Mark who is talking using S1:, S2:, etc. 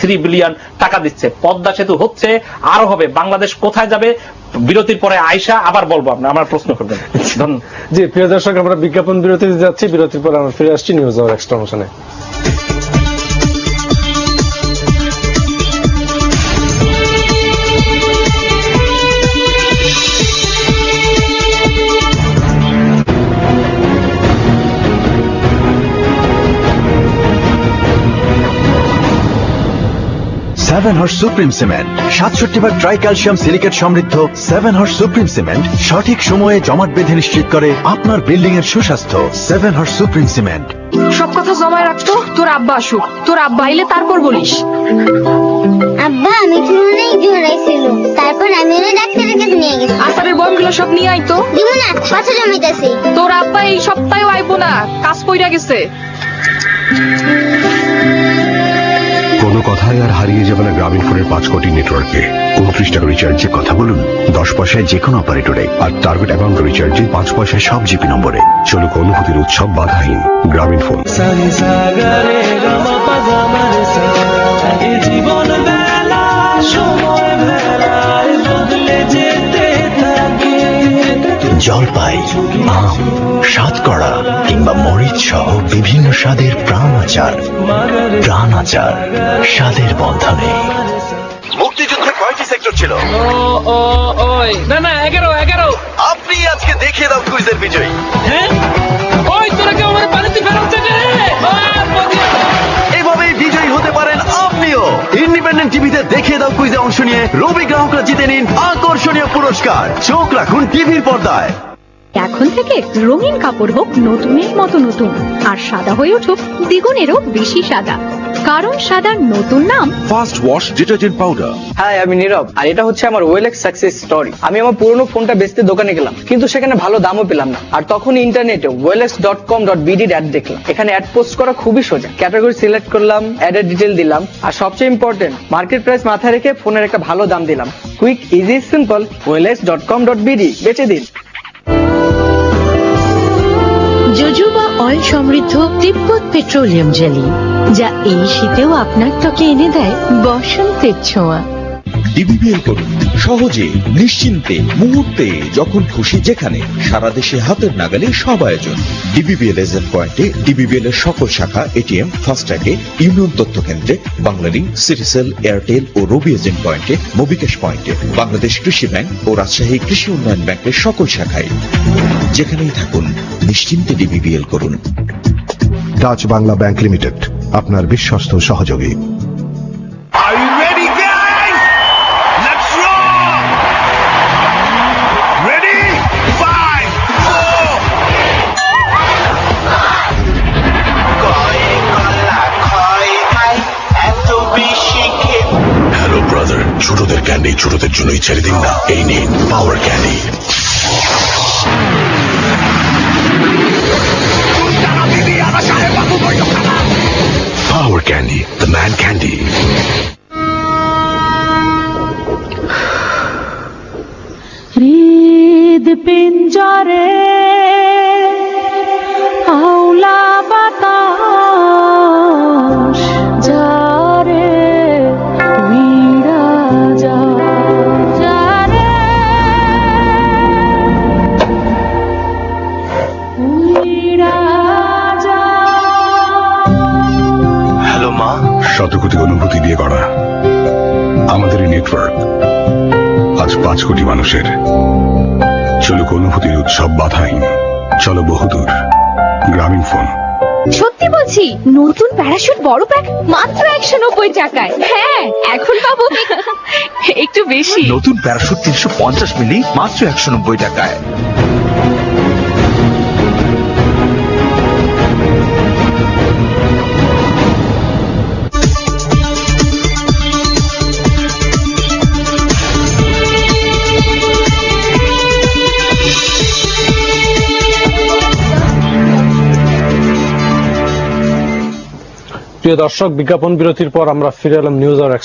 S1: 3 billion টাকা দিচ্ছে। পদ্মা সেতু হচ্ছে, আরো হবে। বাংলাদেশ কোথায় যাবে? বিরতির পরে আয়শা আবার বলবো, আমার প্রশ্ন করবেন।
S2: জি প্রিয় দর্শক, আমরা বিজ্ঞাপন বিরতিতে যাচ্ছি, বিরতির পর আমরা ফিরে আসছি নিউজ আওয়ার এক্সট্রা মোশনে।
S3: সেভেন হর্স সুপ্রিম সিমেন্ট 67 ভাগ ট্রাই ক্যালসিয়াম সিলিকেট সমৃদ্ধ 7 হর্স সুপ্রিম সিমেন্ট সঠিক সময়ে জমাট বেঁধে নিশ্চিত করে আপনার বিল্ডিং এর সুস্বাস্থ্য। 7 হর্স সুপ্রিম সিমেন্ট।
S4: সব কথা জমায় রাখতো, তোর আব্বা আসুক। তোর আব্বা আইলে তারপর বলিস।
S5: আব্বা মিঠুন অনেক জোরাইছিল, তারপর আমি ওই ডাক্তারের কাছে নিয়ে গেছি।
S4: আতারের বয়মগুলো সব নিয়ে আইতো।
S5: দিব না, কথা জমিতেছি।
S4: তোর আব্বা এই সপ্তাহেও আইবো না, কাজ পইরা গেছে।
S6: কোনো কথাই আর হারিয়ে যাবে না গ্রামীণ ফোনের 5 কোটি নেটওয়ার্কে। 29 টাকা রিচার্জে কথা বলুন 10 পয়সায় যে কোনো অপারেটরে, আর টার্গেট অ্যামাউন্ট রিচার্জে 5 পয়সায় সব জিপি নম্বরে। চলুক অনুভূতির উৎসব বাধাহীন গ্রামীণ ফোন।
S3: জলপাই, আম, সাতকড়া কিংবা মরিচ সহ বিভিন্ন স্বাদের প্রাণ আচার। প্রাণ আচার, স্বাদের বন্ধনে। মুক্তিযুদ্ধে কয়টি সেক্টর ছিল?
S4: ওই না না 11
S3: আপনি আজকে দেখিয়ে দাও কুইজের বিজয়ী।
S4: হ্যাঁ ওই তোরা কি আমার পানিতে ফেরাতে রে?
S3: এভাবেই বিজয়ী হতে পারেন আপনিও। ইন্ডিপেন্ডেন্ট টিভিতে দেখিয়ে দাও কুইজে অংশ নিয়ে রবি গ্রাহকরা জিতে নিন আকর্ষণীয় পুরস্কার। চোখ রাখুন টিভির পর্দায়।
S7: এখন থেকে রঙিন কাপড় হোক নতুনের মতো নতুন, আর সাদা হয়ে উঠুক দ্বিগুণেরও বেশি সাদা, কারণ সাদার নতুন নাম
S8: fast wash detergent powder.
S9: Hi, আমি নীরব, আর এটা হচ্ছে আমার ওয়েলেক্স সাকসেস স্টোরি। আমি আমার পুরনো ফোনটা বেচতে দোকানে গেলাম, কিন্তু সেখানে ভালো দামও পেলাম না। আর তখন ইন্টারনেটে ওয়েলেক্স.com.bd অ্যাড দেখলাম। এখানে অ্যাড পোস্ট করা খুবই সোজা। ক্যাটাগরি সিলেক্ট করলাম, অ্যাডের ডিটেল দিলাম, আর সবচেয়ে ইম্পর্টেন্ট মার্কেট প্রাইস মাথায় রেখে ফোনের একটা ভালো দাম দিলাম। Quick, easy, simple. ওয়েলেক্স.com.bd, বেচে দিন।
S7: জোজোবা অয়েল সমৃদ্ধ তিব্বত পেট্রোলিয়াম জেলি, যা এই শীতেও আপনার ত্বকে এনে দেয় বসন্তের ছোঁয়া।
S8: ডিবিবিএল করুন সহজে, নিশ্চিন্তে, মুহূর্তে, যখন খুশি যেখানে। সারা দেশে হাতের নাগালে সব আয়োজন। ডিবিবিএল এজেন্ট পয়েন্টে, ডিবিবিএল এর সকল শাখা, এটিএম, ফাস্ট্যাগে, ইউনিয়ন তথ্য কেন্দ্রে, বাংলালিংক, সিটিসেল, এয়ারটেল ও রবি এজেন্ট পয়েন্টে, মোবিক্যাশ পয়েন্টে, বাংলাদেশ কৃষি ব্যাংক ও রাজশাহী কৃষি উন্নয়ন ব্যাংকের সকল শাখায়। যেখানেই থাকুন নিশ্চিন্তে ডিবিবিএল করুন।
S6: টাচ বাংলা ব্যাংক লিমিটেড, আপনার বিশ্বস্ত সহযোগী।
S8: হ্যালো ব্রাদার, ছোটদের ক্যান্ডি ছোটদের জন্যই ছেড়ে দিন না। এই নিন power candy. Power candy, the man candy.
S7: হৃদ পিঞ্জরে আওলা বাতাস যারে উইড়া যারে উইড়া যা।
S3: হ্যালো মা।
S6: শত কোটি অনুভূতি দিয়ে গড়া আমাদের এই নেটওয়ার্ক আজ 5 কোটি মানুষের। চলুক অনুভূতির উৎসব বাধাহীন। চলো বহুদূর গ্রামীণ ফোন।
S7: সত্যি বলছি, নতুন প্যারাশুট বড় প্যাক মাত্র 190 টাকায়। হ্যাঁ, এখন পাবো একটু বেশি।
S8: নতুন প্যারাশুট 350 মিলি মাত্র 190 টাকায়।
S2: প্রিয় দর্শক, বিজ্ঞাপন বিরতির পর আমরা ফিরে এলাম নিউজ আওয়ার